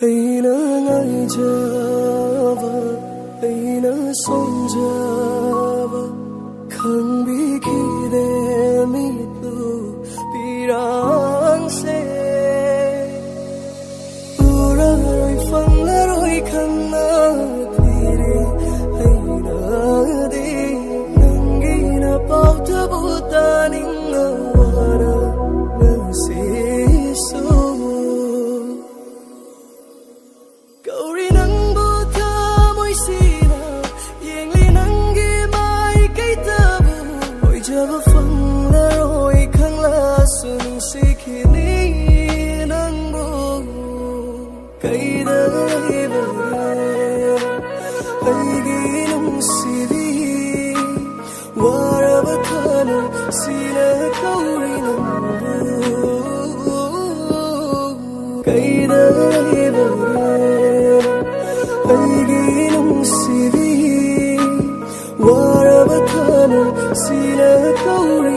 Aina ngai java, aina som java, khang bi khi de mi tu pirang se. Ura roi phang la roi khang na thire, aina de nangi na pau ta bu ta ning na wara na se so. Kauri nang bu tha moi sina yeng li nang gi mai kai ta bu hoi java phang la roi khang la sun si khi ni nang bu kai da lai bu ai gi nung si vi wara ba thana sina kauri nang bu kai da lai bu Aigin si vi, wara ba thana sila kauri.